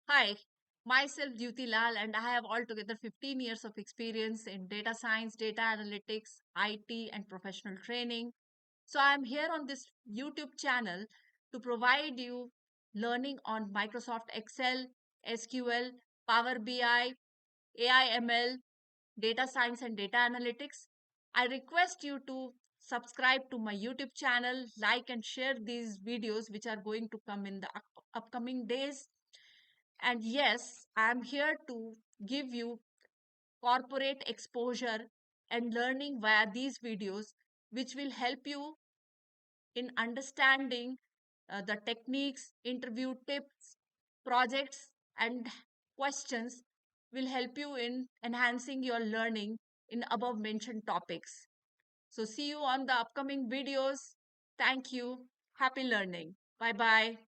Hi, myself Dyuti Lal, and I have altogether 15 years of experience in data science, data analytics, IT, and professional training. So I'm here on this YouTube channel to provide you learning on Microsoft Excel, SQL, Power BI, AI ML, data science, and data analytics. I request you to subscribe to my YouTube channel, like and share these videos which are going to come in the upcoming days. And yes, I am here to give you corporate exposure and learning via these videos, which will help you in understanding the techniques, interview tips, projects, and questions will help you in enhancing your learning in above mentioned topics. So, see you on the upcoming videos. Thank you. Happy learning. Bye bye.